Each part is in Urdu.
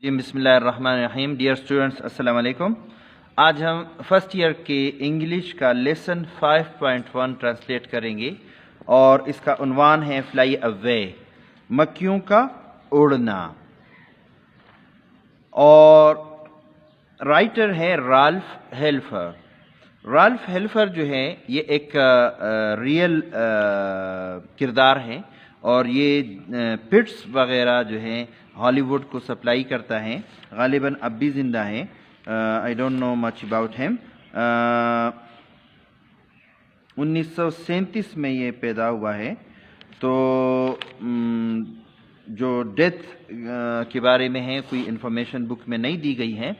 جی بسم اللہ الرحمن الرحیم. ڈیئر اسٹوڈنٹس السلام علیکم. آج ہم فرسٹ ایئر کے انگلش کا لیسن 5.1 ٹرانسلیٹ کریں گے اور اس کا عنوان ہے فلائی اوے، مکھیوں کا اڑنا. اور رائٹر ہے رالف ہیلفر. رالف ہیلفر جو ہے یہ ایک ریئل کردار ہے اور یہ پٹس وغیرہ جو ہیں ہالی ووڈ کو سپلائی کرتا ہے. غالباً اب بھی زندہ ہیں. I don't know much about him. 1937 میں یہ پیدا ہوا ہے. تو جو ڈیتھ کے بارے میں ہے کوئی انفارمیشن بک میں نہیں دی گئی ہے.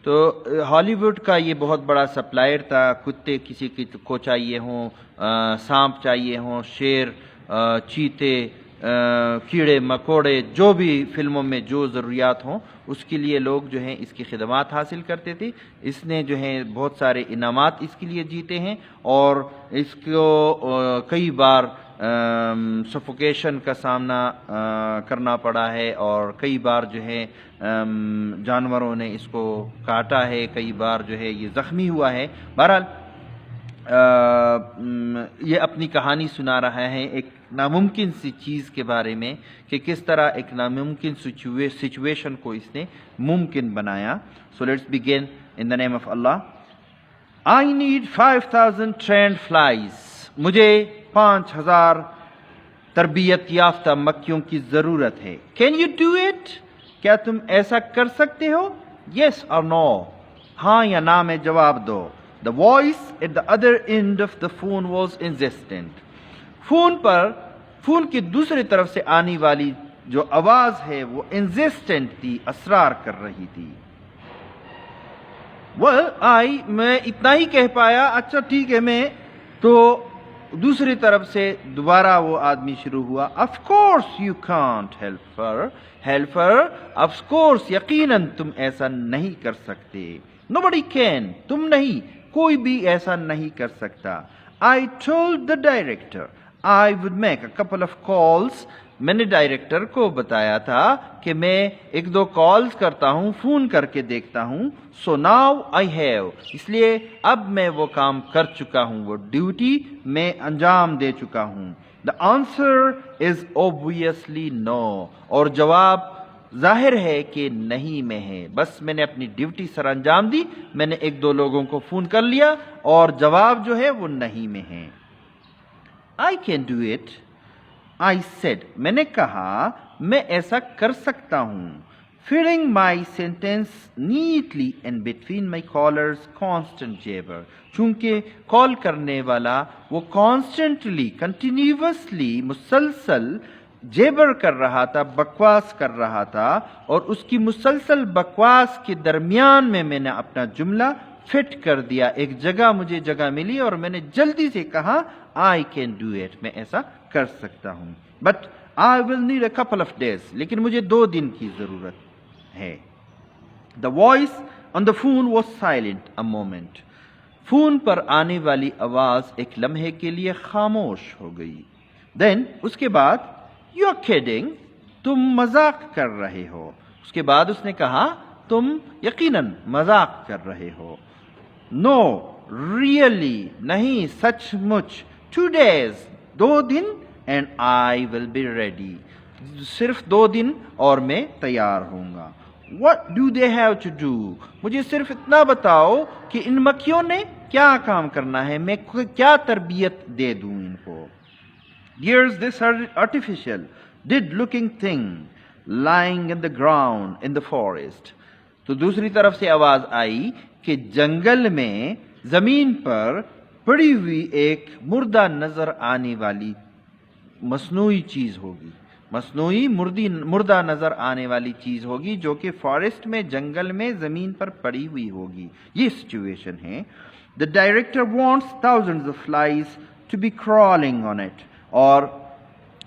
تو ہالی ووڈ کا یہ بہت بڑا سپلائر تھا. کتے کسی کو چاہیے ہوں، سانپ چاہیے ہوں، شیر، چیتے، کیڑے مکوڑے، جو بھی فلموں میں جو ضروریات ہوں اس کے لیے لوگ جو ہیں اس کی خدمات حاصل کرتے تھے. اس نے جو ہے بہت سارے انعامات اس کے لیے جیتے ہیں اور اس کو کئی بار سفوکیشن کا سامنا کرنا پڑا ہے اور کئی بار جو ہے جانوروں نے اس کو کاٹا ہے، کئی بار جو ہے یہ زخمی ہوا ہے. بہرحال یہ اپنی کہانی سنا رہا ہے ایک ناممکن سی چیز کے بارے میں کہ کس طرح ایک ناممکن سچویشن کو اس نے ممکن بنایا. So let's begin in the name of Allah. I need 5,000 trained flies. مجھے 5,000 تربیت یافتہ مکھیوں کی ضرورت ہے. Can you do it? کیا تم ایسا کر سکتے ہو؟ Yes or no. ہاں یا نہ میں جواب دو. The voice at the other end of the phone was insistent. Phone کی دوسری طرف سے آنے والی جو آواز ہے وہ انزسٹنٹ تھی، اصرار کر رہی تھی. میں اتنا ہی کہہ پایا. اچھا ٹھیک ہے میں. تو دوسری طرف سے دوبارہ وہ آدمی شروع ہوا. Of course you can't, helper. Of course یقیناً تم ایسا نہیں کر سکتے. Nobody can. تم نہیں، کوئی بھی ایسا نہیں کر سکتا. I told the director I would make a couple of calls. میں نے ڈائریکٹر کو بتایا تھا کہ میں ایک دو کالز کرتا ہوں، فون کر کے دیکھتا ہوں. So now I have. اس لیے اب میں وہ کام کر چکا ہوں، وہ ڈیوٹی میں انجام دے چکا ہوں. The answer is obviously no. اور جواب ظاہر ہے کہ نہیں میں ہے. بس میں نے اپنی ڈیوٹی سر انجام دی. میں نے ایک دو لوگوں کو فون کر لیا اور جواب جو ہے وہ نہیں میں ہے. I can do it. I said. میں نے کہا میں ایسا کر سکتا ہوں. Filling my sentence neatly in between my caller's constant jabber. چونکہ کال کرنے والا وہ constantly, continuously, مسلسل جیبر کر رہا تھا، بکواس کر رہا تھا، اور اس کی مسلسل بکواس کے درمیان میں نے اپنا جملہ فٹ کر دیا. ایک جگہ مجھے جگہ ملی اور میں نے جلدی سے کہا I can do it. میں ایسا کر سکتا ہوں. But I will need a couple of days. لیکن مجھے 2 دن کی ضرورت ہے. The voice on the phone was silent a moment. Phone پر آنے والی آواز ایک لمحے کے لیے خاموش ہو گئی. Then اس کے بعد You're kidding. تم مذاق کر رہے ہو. اس کے بعد اس نے کہا تم یقیناً مذاق کر رہے ہو. No, really. نہیں، سچ مچ. 2 days. 2 then and I will be ready. صرف 2 دن اور میں تیار ہوں گا. What do they have to do? مجھے صرف اتنا بتاؤ کہ ان مکھیوں نے کیا کام کرنا ہے، میں کیا تربیت دے دوں ان کو. Here's this artificial, dead-looking thing lying in the ground in the forest. تو دوسری طرف سے آواز آئی کہ جنگل میں زمین پر پڑی ہوئی ایک مردہ نظر آنے والی مصنوعی چیز ہوگی. مصنوعی مردہ نظر آنے والی چیز ہوگی جو کہ فارسٹ میں، جنگل میں زمین پر پڑی ہوئی ہوگی. یہ سچویشن ہے. The director wants thousands of flies to be crawling on it. اور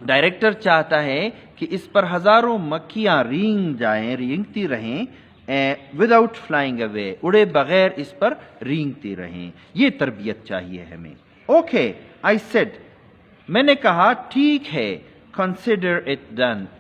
ڈائریکٹر چاہتا ہے کہ اس پر ہزاروں مکھیاں رینگتی رہیں without flying away. اڑے بغیر اس پر رینگتی رہیں. یہ تربیت چاہیے ہمیں. Okay, I said. میں نے کہا ٹھیک ہے. consider it done.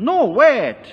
No, wait.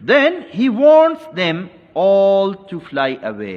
Then he wants them all to fly away.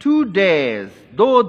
2 days, 2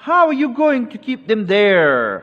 How are you going to keep them there?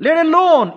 Let alone,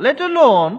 Let alone,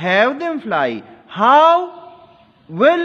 Have them fly. How will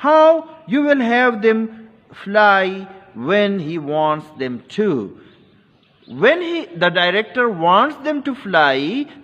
How you will have them fly when he wants them to. When the director wants them to fly,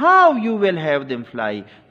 how you will have them fly.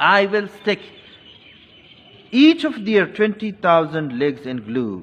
I will stick each of their 20,000 legs in glue.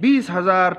20,000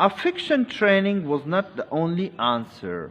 A fiction training was not the only answer.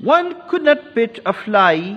One could not pet a fly.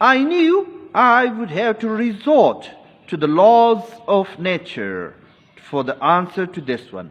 I knew I would have to resort to the laws of nature for the answer to this one.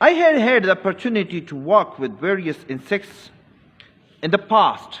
I had had the opportunity to work with various insects in the past.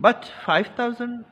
But 5,000,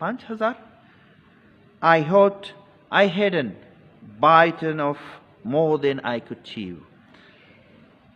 5,000. I thought I hadn't bitten off more than I could chew.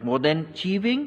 more than chewing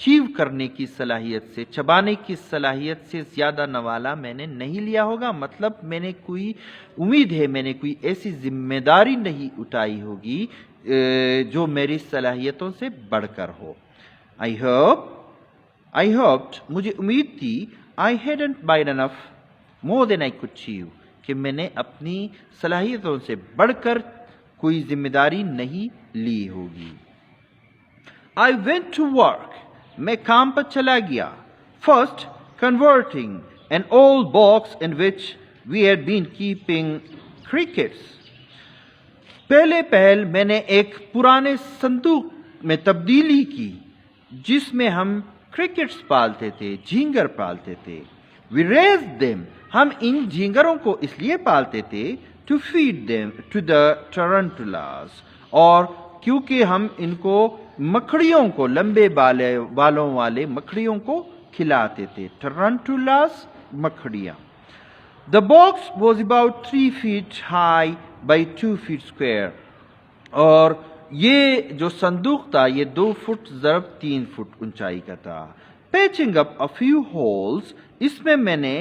چیو کرنے کی صلاحیت سے، چبانے کی صلاحیت سے زیادہ نوالا میں نے نہیں لیا ہوگا. مطلب میں نے کوئی امید ہے میں نے کوئی ایسی ذمہ داری نہیں اٹھائی ہوگی جو میری صلاحیتوں سے بڑھ کر ہو. I hoped مجھے امید تھی I hadn't been enough more than I could chew کہ میں نے اپنی صلاحیتوں سے بڑھ کر کوئی ذمہ داری نہیں لی ہوگی. I went to work میں کام پر چلا گیا. First converting an old box in which we had been keeping crickets. پہل میں نے ایک پرانے صندوق میں تبدیلی کی جس میں ہم کرکٹس پالتے تھے، جھینگر پالتے تھے. We raised them ہم ان جھینگروں کو اس لیے پالتے تھے to feed them to the tarantulas اور کیونکہ ہم ان کو مکڑیوں کو، لمبے بالوں والے مکڑیوں کو کھلاتے تھے. tarantulas مکڑیاں. The box was about 3 feet high by 2 feet square اور یہ جو صندوق تھا یہ 2 فٹ ضرب 3 فٹ اونچائی کا تھا. Patching up a few holes اس میں نے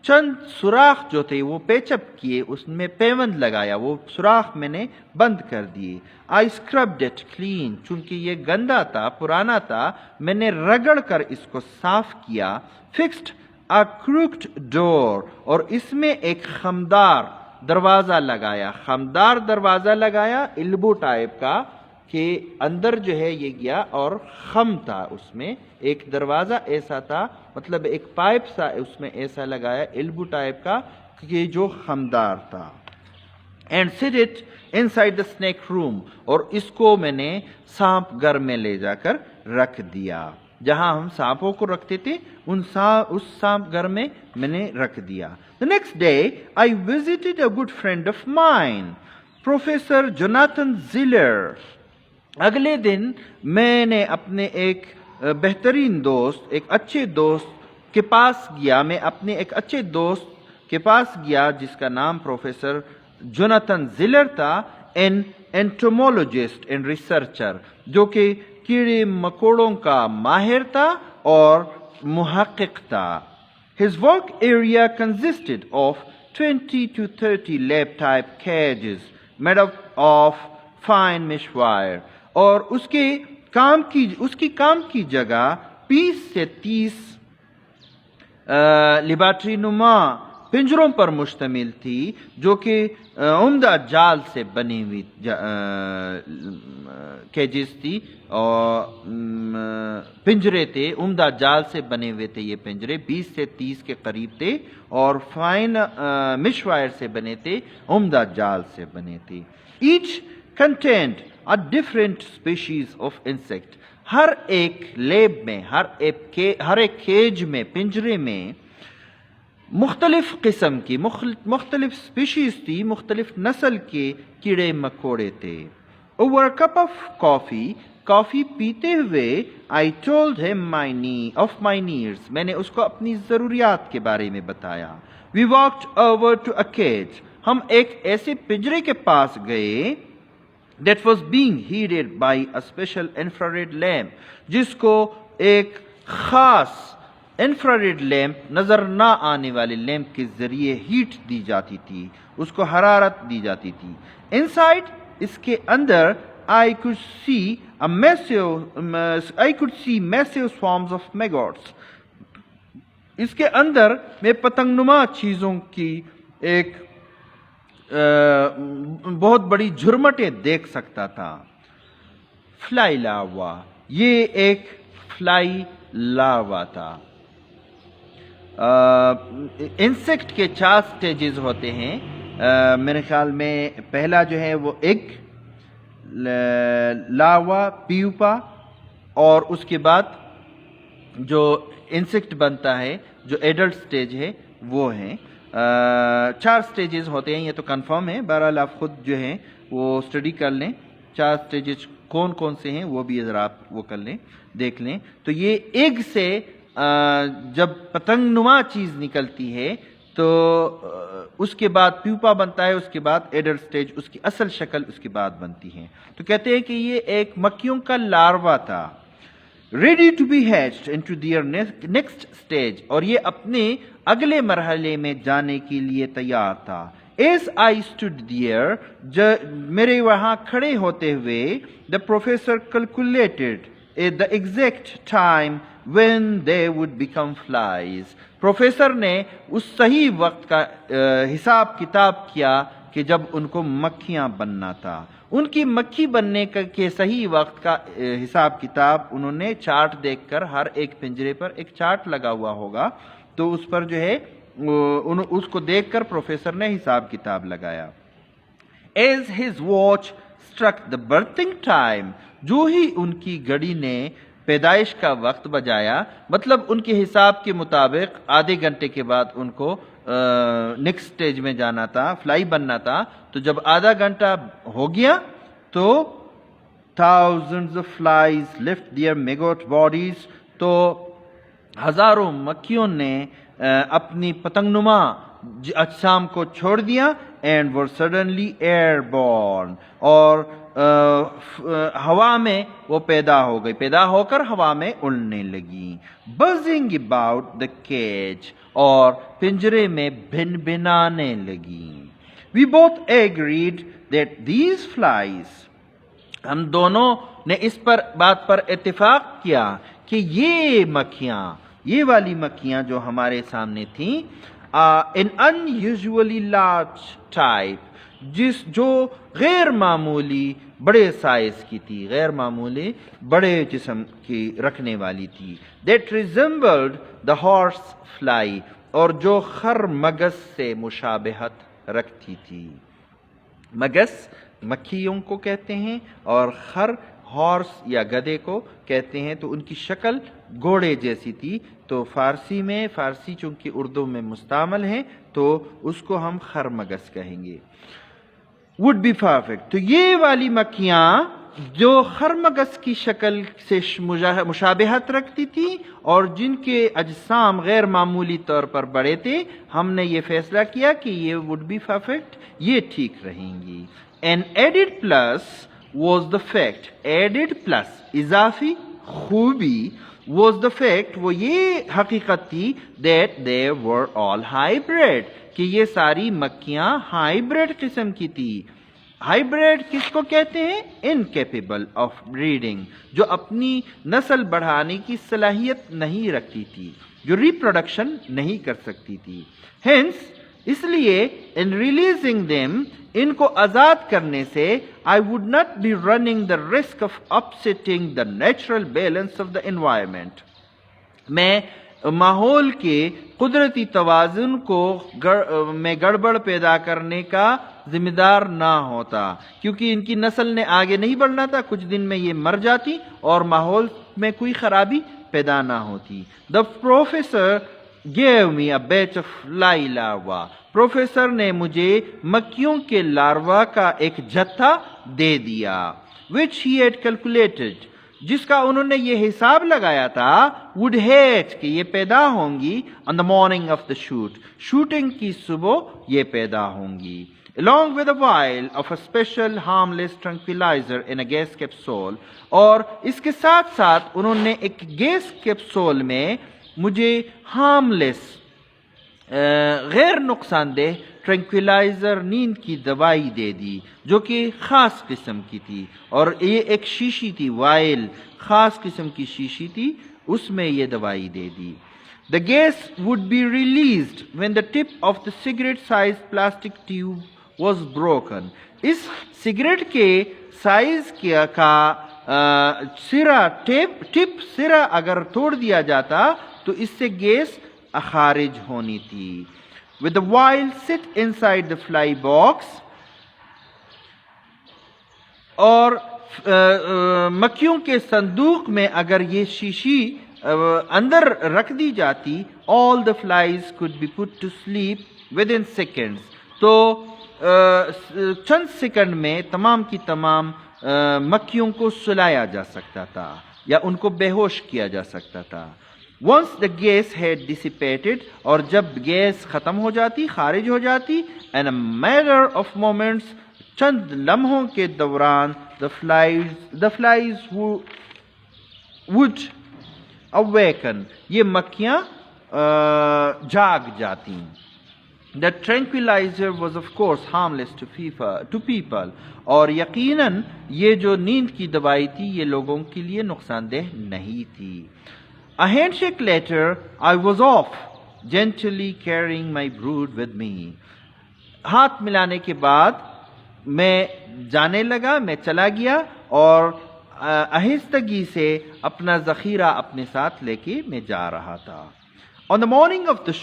چند سوراخ جو تھے وہ پیچ اپ کیے، اس میں پیوند لگایا، وہ سوراخ میں نے بند کر دیے. I scrubbed it clean چونکہ یہ گندا تھا، پرانا تھا، میں نے رگڑ کر اس کو صاف کیا. Fixed a crooked door اور اس میں ایک خمدار دروازہ لگایا. خمدار دروازہ لگایا البو ٹائپ کا کہ اندر جو ہے یہ گیا اور خم تھا، اس میں ایک دروازہ ایسا تھا، مطلب ایک پائپ سا اس میں ایسا لگایا البو ٹائپ کا کہ جو خمدار تھا. And set it inside the snake room اور اس کو میں نے سانپ گھر میں لے جا کر رکھ دیا. جہاں ہم سانپوں کو رکھتے تھے اس سانپ گھر میں نے رکھ دیا. The next day I visited a good friend of mine, Professor Jonathan Ziller. اگلے دن میں نے اپنے ایک بہترین دوست، ایک اچھے دوست کے پاس گیا. میں اپنے ایک اچھے دوست کے پاس گیا جس کا نام پروفیسر جوناتھن زلر تھا. an entomologist and researcher جو کہ کیڑے مکوڑوں کا ماہر تھا اور محقق تھا. His work area consisted of 20 to 30 lab type cages made up of fine mesh wire اور اس کی کام کی جگہ 20 سے 30 لیبارٹری نما پنجروں پر مشتمل تھی جو کہ عمدہ جال سے بنی ہوئی کیجز تھی اور پنجرے تھے، عمدہ جال سے بنے ہوئے تھے. یہ پنجرے 20 سے 30 کے قریب تھے اور فائن مش وائر سے بنے تھے، عمدہ جال سے بنے تھے. Each contained a different species of insect. ہر ایک لیب میں، ہر ایک کیج میں، پنجرے میں مختلف قسم کی مختلف سپیشیز تھی، مختلف نسل کے کیڑے مکوڑے تھے. Over a cup of coffee کافی پیتے ہوئے I told him of my needs میں نے اس کو اپنی ضروریات کے بارے میں بتایا. We walked over to a cage ہم ایک ایسے پنجرے کے پاس گئے that was being heated by a special infrared lamp جس کو ایک خاص انفراریڈ لیمپ، نظر نہ آنے والے لیمپ کے ذریعے ہیٹ دی جاتی تھی، اس کو حرارت دی جاتی تھی. Inside اس کے اندر I could see massive swarms of maggots. اس کے اندر میں پتنگ نما چیزوں کی ایک بہت بڑی جھرمٹیں دیکھ سکتا تھا. فلائی لاوا یہ ایک فلائی لاوا تھا. انسیکٹ کے 4 سٹیجز ہوتے ہیں میرے خیال میں. پہلا جو ہے وہ ایگ، لاوا، پیوپا اور اس کے بعد جو انسیکٹ بنتا ہے جو ایڈلٹ سٹیج ہے وہ ہیں. 4 سٹیجز ہوتے ہیں، یہ تو کنفرم ہے. بہرحال آپ خود جو ہیں وہ اسٹڈی کر لیں 4 سٹیجز کون کون سے ہیں، وہ بھی ذرا آپ وہ کر لیں، دیکھ لیں. تو یہ ایگ سے جب پتنگ نما چیز نکلتی ہے تو اس کے بعد پیوپا بنتا ہے، اس کے بعد ایڈلٹ سٹیج، اس کی اصل شکل اس کے بعد بنتی ہے. تو کہتے ہیں کہ یہ ایک مکھیوں کا لاروا تھا. ready to be hatched into their next stage, اور یہ اپنے اگلے مرحلے میں جانے کے لیے تیار تھا. As I stood there, میرے وہاں کھڑے ہوتے ہوئے, the professor calculated the exact time when they would become flies. Professor نے اس صحیح وقت کا حساب کتاب کیا کہ جب ان کو مکھیاں بننا تھا. ان کی مکھی بننے کے صحیح وقت کا حساب کتاب انہوں نے چارٹ دیکھ کر, ہر ایک پنجرے پر ایک چارٹ لگا ہوا ہوگا, تو اس پر جو ہے اس کو دیکھ کر پروفیسر نے حساب کتاب لگایا. As his watch struck the birthing time, جو ہی ان کی گھڑی نے پیدائش کا وقت بجایا, مطلب ان کے حساب کے مطابق آدھے گھنٹے کے بعد ان کو نیکسٹ سٹیج میں جانا تھا, فلائی بننا تھا. تو جب آدھا گھنٹہ ہو گیا تو thousands of flies left their maggot bodies, تو ہزاروں مکھیوں نے اپنی پتنگ نما اجسام کو چھوڑ دیا. and were suddenly airborne, اور ہوا میں وہ پیدا ہو گئی, پیدا ہو کر ہوا میں اڑنے لگی. buzzing about the cage, اور پنجرے میں بھن بھنانے لگی. we both agreed that these flies, ہم دونوں نے اس بات پر اتفاق کیا کہ یہ مکھیاں, یہ والی مکھیاں جو ہمارے سامنے تھیں, an unusually large type, جو غیر معمولی بڑے سائز کی تھی, غیر معمولی بڑے جسم کی رکھنے والی تھی. that resembled the horse fly, اور جو خر مگس سے مشابہت رکھتی تھی. مگس مکھیوں کو کہتے ہیں اور خر ہارس یا گدھے کو کہتے ہیں. تو ان کی شکل گھوڑے جیسی تھی, تو فارسی میں, فارسی چونکہ اردو میں مستعمل ہے تو اس کو ہم خرمگس کہیں گے. would be perfect, تو یہ والی مکھیاں جو خرمگس کی شکل سے مشابہت رکھتی تھی اور جن کے اجسام غیر معمولی طور پر بڑے تھے, ہم نے یہ فیصلہ کیا کہ یہ would be perfect, یہ ٹھیک رہیں گی. an added plus was the fact, added plus اضافی خوبی, was the fact وہ یہ حقیقت تھی, that they were all hybrid, کہ یہ ساری مکھیاں ہائیبریڈ قسم کی تھی. ہائیبریڈ کس کو کہتے ہیں؟ incapable of breeding, جو اپنی نسل بڑھانے کی صلاحیت نہیں رکھتی تھی, جو ریپروڈکشن نہیں کر سکتی تھی. hence اس لیے in releasing them, ان کو آزاد کرنے سے, I would not be running the risk of upsetting the natural balance of the environment, میں ماحول کے قدرتی توازن کو میں گڑبڑ پیدا کرنے کا ذمہ دار نہ ہوتا, کیونکہ ان کی نسل نے آگے نہیں بڑھنا تھا, کچھ دن میں یہ مر جاتی اور ماحول میں کوئی خرابی پیدا نہ ہوتی. The professor gave me a batch of fly larvae, professor نے مجھے مکھیوں کے لاروا کا ایک جتھا دے دیا. which he had calculated, جس کا انہوں نے یہ حساب لگایا تھا, would hatch, کہ یہ پیدا ہوں گی, on the morning of the shoot, shooting کی صبح یہ پیدا ہوں گی. along with a vial of a special harmless tranquilizer in a gas capsule, اور اس کے ساتھ ساتھ انہوں نے ایک گیس کیپسول میں مجھے ہارملیس غیر نقصان دہ ٹرنکویلائزر نیند کی دوائی دے دی, جو کہ خاص قسم کی تھی, اور یہ ایک شیشی تھی, وائل خاص قسم کی شیشی تھی, اس میں یہ دوائی دے دی. The gas would be released when the tip of the cigarette-sized plastic tube was broken. اس سگریٹ کے سائز کا سرا ٹپ سرا اگر توڑ دیا جاتا تو اس سے گیس خارج ہونی تھی. With the vial sit inside the fly box, اور مکھیوں کے صندوق میں اگر یہ شیشی اندر رکھ دی جاتی, all the flies could be put to sleep within seconds, تو چند سیکنڈ میں تمام کی تمام مکھیوں کو سلایا جا سکتا تھا یا ان کو بے ہوش کیا جا سکتا تھا. once the gas had dissipated, اور جب گیس ختم ہو جاتی, خارج ہو جاتی, in a matter of moments, چند لمحوں کے دوران, the flies would awaken, یہ مکھیاں جاگ جاتی ہیں. The tranquilizer was of course harmless to people, اور یقیناً یہ جو نیند کی دوائی تھی یہ لوگوں کے لیے نقصان دہ نہیں تھی. A handshake later, I was off, gently carrying my brood with me. ہاتھ ملانے کے بعد میں جانے لگا، میں چلا گیا اور آہستگی سے اپنا ذخیرہ اپنے ساتھ لے کے میں جا رہا تھا. On the morning of the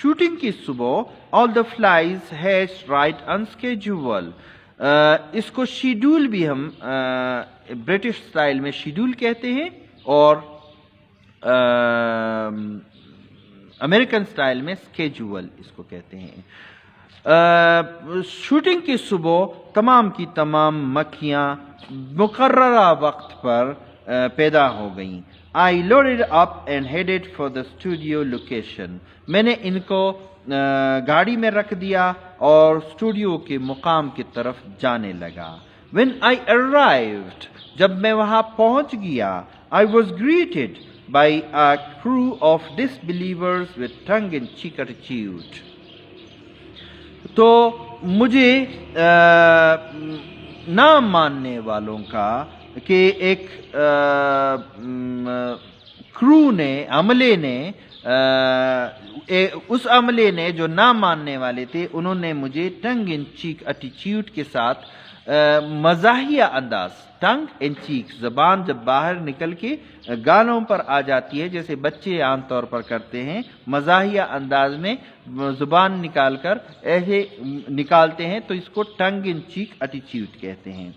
shooting کی صبح, all the flies hatched right on schedule. اس کو شیڈول بھی ہم برٹش سٹائل میں شیڈول کہتے ہیں اور امریکن سٹائل میں اسکیجول اس کو کہتے ہیں. شوٹنگ کی صبح تمام کی تمام مکھیاں مقررہ وقت پر پیدا ہو گئیں. I loaded up and headed for the studio location. میں نے ان کو گاڑی میں رکھ دیا اور اسٹوڈیو کے مقام کی طرف جانے لگا. When I arrived, جب میں وہاں پہنچ گیا, I was greeted by a crew of disbelievers with tongue-in-cheek attitude. تو مجھے نہ ماننے والوں کا کہ ایک کرو نے عملے نے اس عملے نے جو نہ ماننے والے تھے انہوں نے مجھے ٹنگ ان چیک ایٹیٹیوڈ کے ساتھ مزاحیہ انداز. ٹنگ ان چیک زبان جب باہر نکل کے گالوں پر آ جاتی ہے جیسے بچے عام طور پر کرتے ہیں, مزاحیہ انداز میں زبان نکال کر ایسے نکالتے ہیں تو اس کو ٹنگ ان چیک ایٹیٹیوڈ کہتے ہیں.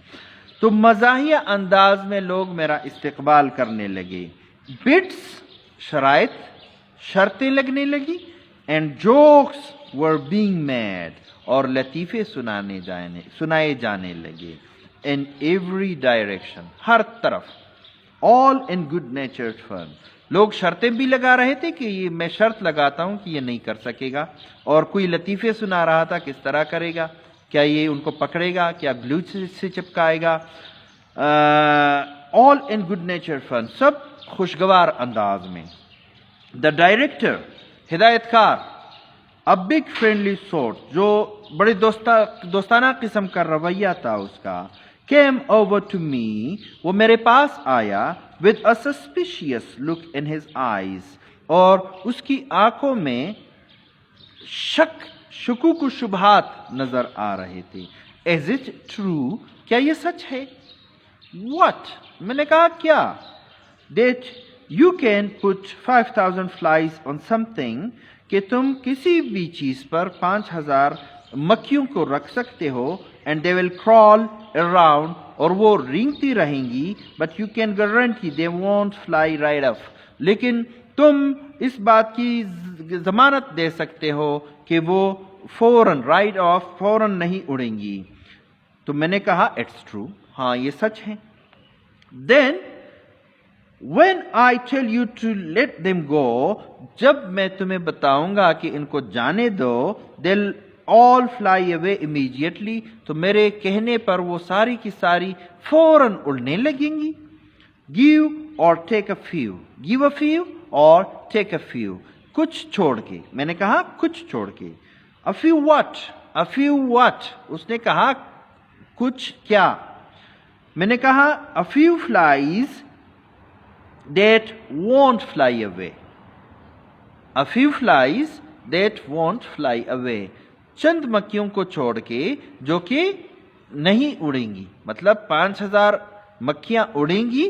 تو مزاحیہ انداز میں لوگ میرا استقبال کرنے لگے. بٹس شرائط شرطیں لگنے لگی. And jokes were being made اور لطیفے سنائے جانے لگے. ان ایوری ڈائریکشن ہر طرف. آل ان گڈ نیچرڈ فن. لوگ شرطیں بھی لگا رہے تھے کہ یہ میں شرط لگاتا ہوں کہ یہ نہیں کر سکے گا, اور کوئی لطیفے سنا رہا تھا کس طرح کرے گا, کیا یہ ان کو پکڑے گا, کیا گلو سے چپکائے گا. آل ان گڈ نیچر فن, سب خوشگوار انداز میں. دا ڈائریکٹر ہدایت کار, ا بگ فرینڈلی سورٹ جو بڑے دوستانہ قسم کا رویہ تھا اس کا, came over to me وہ میرے پاس آیا with a suspicious look in his eyes اور اس کی آنکھوں میں شکوک و شبہات نظر آ رہے تھے. Is it true کیا یہ سچ ہے؟ What میں نے کہا کیا؟ That you can put 5,000 flies on something کہ تم کسی بھی چیز پر 5,000 مکھیوں کو رکھ سکتے ہو and they will crawl around اور وہ رینگتی رہیں گی but you can guarantee they won't fly right off. لیکن تم اس بات کی ضمانت دے سکتے ہو کہ وہ فوراً رائٹ آف فوراً نہیں اڑیں گی. تو میں نے کہا اٹس ٹرو, ہاں یہ سچ ہے. Then when I tell you to let them go جب میں تمہیں بتاؤں گا کہ ان کو جانے دو they'll all fly away immediately تو میرے کہنے پر وہ ساری کی ساری فوراً اڑنے لگیں گی. Give or take a few, give a few or take a few, کچھ چھوڑ کے. میں نے کہا کچھ چھوڑ کے. A few what? A few what? اس نے کہا کچھ کیا؟ میں نے کہا a few flies that won't fly away. A few flies that won't fly away. چند مکھیوں کو چھوڑ کے جو کہ نہیں اڑیں گی, مطلب 5,000 مکھیاں اڑیں گی,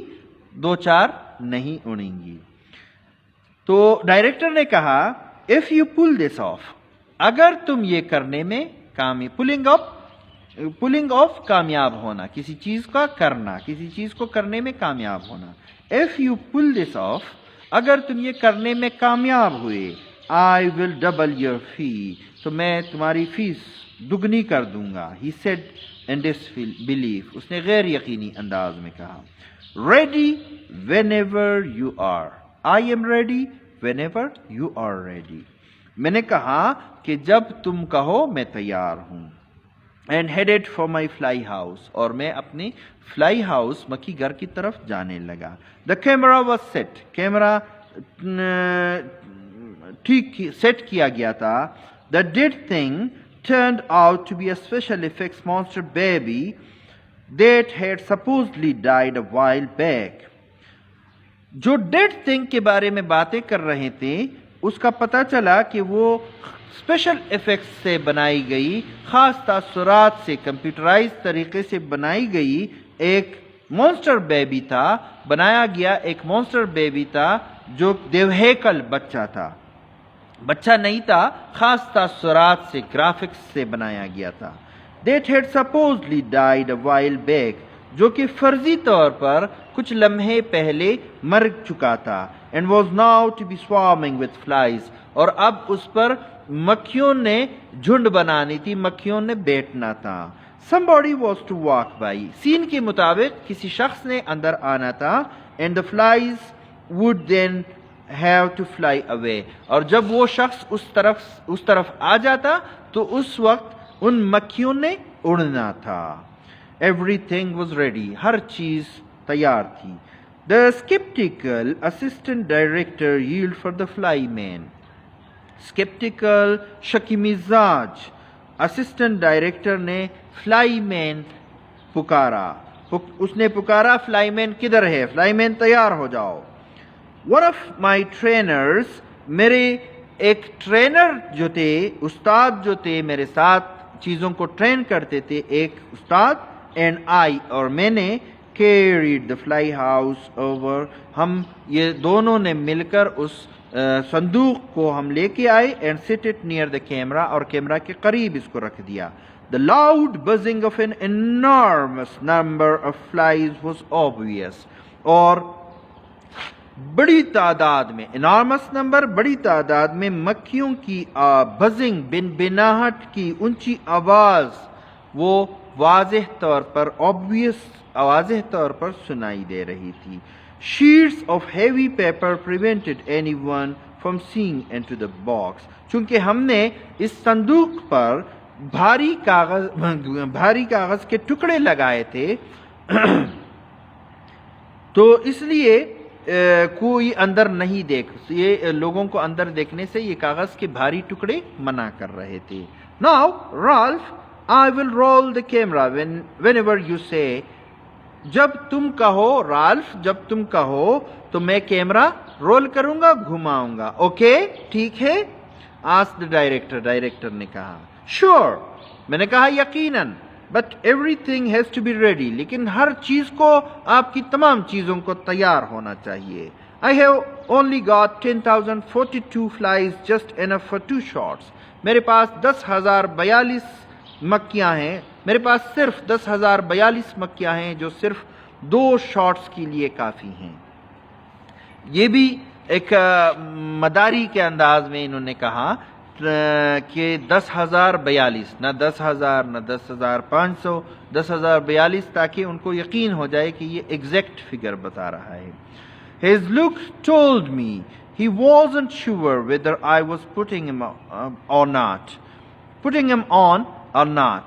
2-4 نہیں اڑیں گی. تو ڈائریکٹر نے کہا if you pull this off اگر تم یہ کرنے میں پولنگ آف کامیاب ہونا, کسی چیز کا کرنا, کسی چیز کو کرنے میں کامیاب ہونا. if you pull this off اگر تم یہ کرنے میں کامیاب ہوئے I will double your fee تو میں تمہاری فیس دگنی کر دوں گا. He said in disbelief اس نے غیر یقینی انداز میں کہا. Ready whenever you are. I am ready whenever you are ready. میں نے کہا کہ جب تم کہو میں تیار ہوں. and headed for my fly house. اور میں اپنی فلائی ہاؤس مکھی گھر کی طرف جانے لگا. The camera was set. Camera ٹھیک سیٹ کیا گیا تھا. The dead thing turned out to be a special effects monster baby that had supposedly died a while back. جو ڈیڈ تھنگ کے بارے میں باتیں کر رہے تھے اس کا پتہ چلا کہ وہ اسپیشل ایفیکٹس سے بنائی گئی، خاص تاثرات سے کمپیوٹرائز طریقے سے بنائی گئی ایک مونسٹر بیبی تھا، بنایا گیا ایک مونسٹر بیبی تھا جو دیوہیکل بچہ تھا، بچہ نہیں تھا، خاص تاثرات سے گرافکس سے بنایا گیا تھا. That had supposedly died a while back. جو کہ فرضی طور پر کچھ لمحے پہلے مر چکا تھا. And was now to be swarming with flies. اور اب اس پر مکھیوں نے جھنڈ بنانی تھی، مکھیوں نے بیٹھنا تھا. Somebody was to walk by. سین کے مطابق کسی شخص نے اندر آنا تھا. And the flies would then have to fly away. اور جب وہ شخص اس طرف آ جاتا تو اس وقت ان مکھیوں نے اڑنا تھا. Everything was ready. ہر چیز تیار تھی. The skeptical assistant director yelled for the flyman. Skeptical شکی مزاج اسسٹنٹ ڈائریکٹر نے فلائی مین پکارا. اس نے پکارا فلائی مین کدھر ہے؟ فلائی مین تیار ہو جاؤ. One of my trainers, میرے ایک ٹرینر جو تھے، استاد جو تھے میرے ساتھ چیزوں کو ٹرین کرتے تھے، ایک استاد، and I اور میں نے carried the fly house over. ہم یہ دونوں نے مل کر اس صندوق کو ہم لے کے آئے and set it near the camera اور کیمرہ کے قریب اس کو رکھ دیا. The loud buzzing of an enormous number of flies was obvious. اور بڑی تعداد میں انارمس نمبر بڑی تعداد میں مکھیوں کی بزنگ بنبناہٹ کی اونچی آواز وہ واضح طور پر واضح طور پر سنائی دے رہی تھی. Sheets of heavy paper prevented anyone from seeing into the box. چونکہ ہم نے اس صندوق پر بھاری کاغذ کے ٹکڑے لگائے تھے تو اس لیے کوئی اندر نہیں یہ لوگوں کو اندر دیکھنے سے یہ کاغذ کے بھاری ٹکڑے منع کر رہے تھے. Now, Ralph, I will roll the camera whenever you say. جب تم کہو رالف، جب تم کہو تو میں کیمرہ رول کروں گا، گھماؤں گا. اوکے ٹھیک ہے؟ asked the director. ڈائریکٹر نے کہا. Sure. میں نے کہا یقیناً. But everything has to be ready. لیکن ہر چیز کو آپ کی تمام چیزوں کو تیار ہونا چاہیے. I have only got 10,042 flies, just enough for 2 shots. میرے پاس 10,042 مکھیاں ہیں. میرے پاس صرف 10,042 مکھیاں ہیں جو صرف 2 شاٹس کے لیے کافی ہیں. یہ بھی ایک مداری کے انداز میں انہوں نے کہا کہ 10,042 نہ 10,000 نہ 10,500 10,042 تاکہ ان کو یقین ہو جائے کہ یہ ایگزیکٹ فگر بتا رہا ہے. His look told me he wasn't sure whether I was putting him on or not.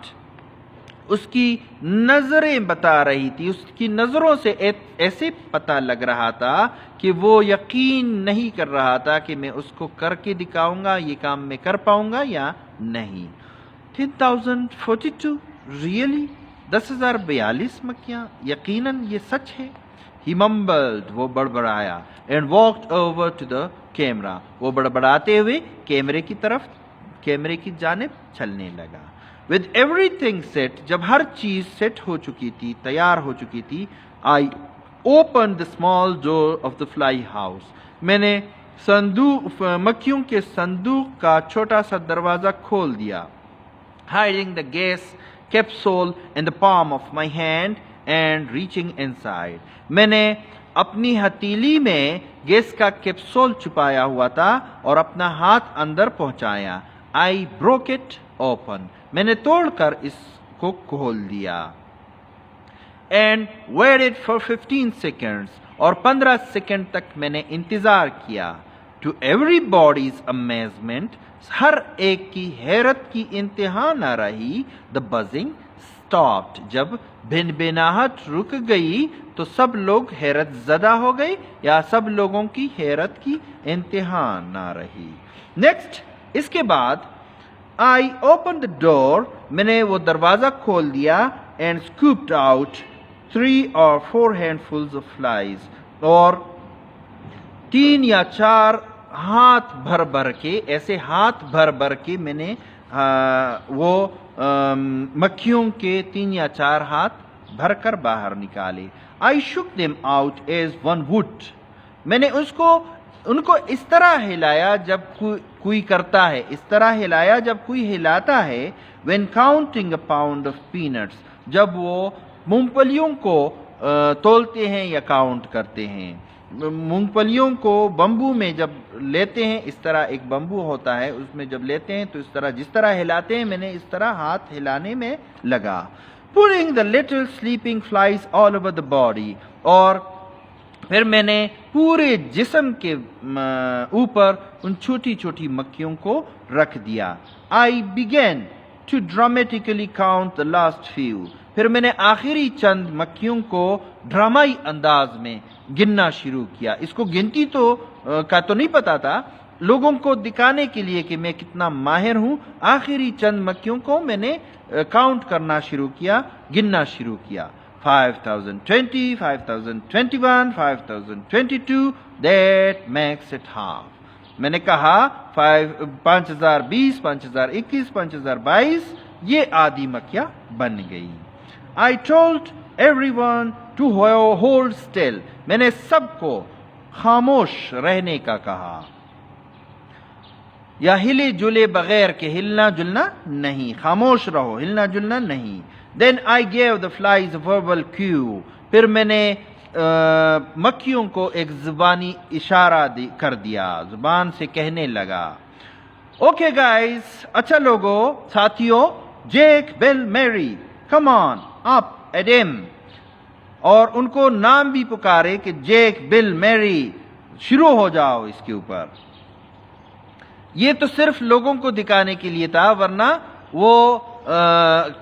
اس کی نظریں بتا رہی تھی، اس کی نظروں سے ایسے پتہ لگ رہا تھا کہ وہ یقین نہیں کر رہا تھا کہ میں اس کو کر کے دکھاؤں گا، یہ کام میں کر پاؤں گا یا نہیں. 10,042 ریئلی 10,042 مکھیاں، یقیناً یہ سچ ہے. He mumbled. وہ بڑبڑایا. And walked over to the camera. وہ بڑبڑاتے ہوئے کیمرے کی جانب چلنے لگا. With everything set, جب ہر چیز سیٹ ہو چکی تھی، تیار ہو چکی تھی, I opened the small door of the fly house. میں نے مکھیوں کے صندوق کا چھوٹا سا دروازہ کھول دیا. Hiding the gas capsule in the palm of my hand and reaching inside. میں نے اپنی ہتھیلی میں گیس کا کیپسول چھپایا ہوا تھا اور اپنا ہاتھ اندر پہنچایا. I broke it open. میں نے توڑ کر اس کو کھول دیا. And waited for 15 seconds. اور 15 سیکنڈ تک میں نے انتظار کیا. To everybody's amazement, ہر ایک کی حیرت کی انتہا نہ رہی. The buzzing stopped. جب بھن بھناہٹ رک گئی تو سب لوگ حیرت زدہ ہو گئی یا سب لوگوں کی حیرت کی انتہا نہ رہی. نیکسٹ اس کے بعد I opened the door. میں نے وہ دروازہ کھول دیا and scooped out 3 or 4 handfuls of flies. اور 3 یا 4 ہاتھ بھر بھر کے ایسے ہاتھ بھر بھر کے میں نے وہ مکھیوں کے 3 یا 4 ہاتھ بھر کر باہر نکالے. I shook them out as one would. میں نے ان کو اس طرح ہلایا جب کوئی کرتا ہے، اس طرح ہلایا جب کوئی ہلاتا ہے. when counting a pound of peanuts. جب وہ مونگ کو تولتے ہیں یا کاؤنٹ کرتے ہیں. مونگ پھلیوں کو بمبو میں جب لیتے ہیں، اس طرح ایک بمبو ہوتا ہے، اس میں جب لیتے ہیں تو اس طرح جس طرح ہلاتے ہیں میں نے اس طرح ہاتھ ہلانے میں لگا. pulling the little sleeping flies all over the body. اور پھر میں نے پورے جسم کے اوپر ان چھوٹی چھوٹی مکھیوں کو رکھ دیا. I began to dramatically count the last few. پھر میں نے آخری چند مکھیوں کو ڈرامائی انداز میں گننا شروع کیا. اس کو گنتی کا تو نہیں پتا تھا، لوگوں کو دکھانے کے لیے کہ میں کتنا ماہر ہوں. آخری چند مکھیوں کو میں نے کاؤنٹ کرنا شروع کیا، گننا شروع کیا. 5020, 5021, 5022, that makes it half. میں نے کہا 5020, 5021, 5022 یہ آدھی مکھیاں بن گئی. I told everyone to hold still. میں نے سب کو خاموش رہنے کا کہا یا ہلے جلے بغیر کہ ہلنا جلنا نہیں، خاموش رہو، ہلنا جلنا نہیں. Then I gave the flies a verbal cue. پھر میں نے مکھیوں کو ایک زبانی اشارہ کر دیا، زبان سے کہنے لگا. Okay guys، اچھا لوگو، ساتھیو، جیک، بل، میری، come on up Adam. اور ان کو نام بھی پکارے کہ جیک، بل، میری، شروع ہو جاؤ اس کے اوپر. یہ تو صرف لوگوں کو دکھانے کے لیے تھا، ورنہ وہ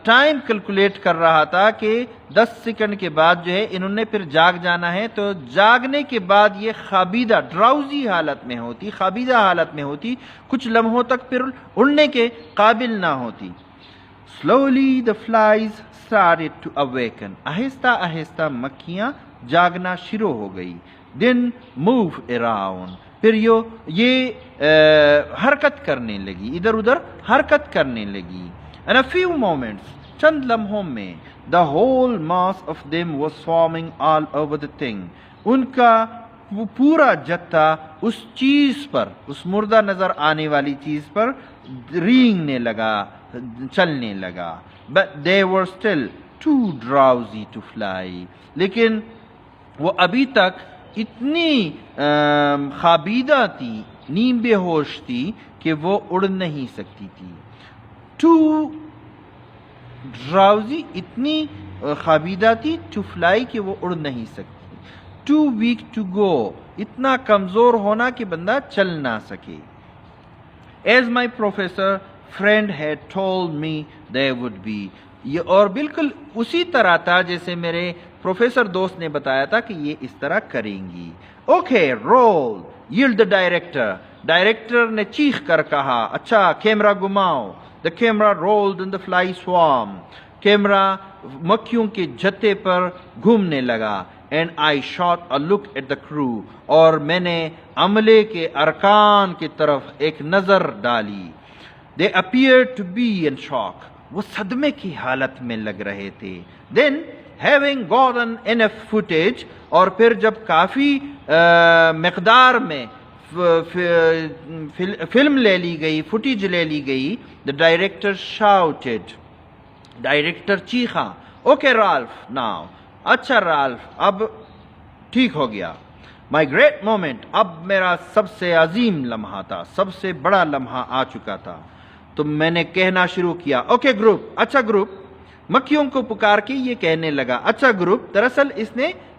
ٹائم کیلکولیٹ کر رہا تھا کہ 10 سیکنڈ کے بعد جو ہے انہوں نے پھر جاگ جانا ہے. تو جاگنے کے بعد یہ خوابیدہ، ڈراؤزی حالت میں ہوتی، خوابیدہ حالت میں ہوتی، کچھ لمحوں تک پھر اڑنے کے قابل نہ ہوتی. Slowly the flies started to awaken. آہستہ آہستہ مکھیاں جاگنا شروع ہو گئی. Then move around. پھر یہ حرکت کرنے لگی، ادھر ادھر حرکت کرنے لگی. And a few moments، چند لمحوں میں the whole mass of them was swarming all over the thing. ان کا پورا جتھا اس چیز پر، اس مردہ نظر آنے والی چیز پر رینگنے لگا، چلنے لگا. But they were still too drowsy to fly. لیکن وہ ابھی تک اتنی خوابیدہ تھی، نیم بے ہوش تھی کہ وہ اڑ نہیں سکتی تھی. Too drowsy، اتنی خوابیدہ تھی، to fly کہ وہ اڑ نہیں سکتی. Too weak to go، اتنا کمزور ہونا کہ بندہ چل نہ سکے. As my professor friend had told me they would be. یہ اور بالکل اسی طرح تھا جیسے میرے پروفیسر دوست نے بتایا تھا کہ یہ اس طرح کریں گی. Okay, roll. Yelled the director. Director نے چیخ کر کہا، اچھا کیمرہ گھماؤ. The camera rolled in the fly swarm. Camera مکھیوں کے جتھے پر گھومنے لگا. And I shot a look at the crew. اور میں نے عملے کے ارکان کی طرف ایک نظر ڈالی. They appeared to be in shock. وہ صدمے کی حالت میں لگ رہے تھے. Then having gotten enough footage، اور پھر جب کافی مقدار میں فلم لے لی گئی، فوٹیج لے لی گئی. The director shouted. ڈائریکٹر چیخا، Okay Ralph now. اچھا رالف، اب ٹھیک ہو گیا. My great moment، اب میرا سب سے عظیم لمحہ تھا، سب سے بڑا لمحہ آ چکا تھا. تو میں نے کہنا شروع کیا، اوکے گروپ، اچھا گروپ. مکھیوں کو پکار کے یہ کہنے لگا، اچھا گروپ. دراصل اس نے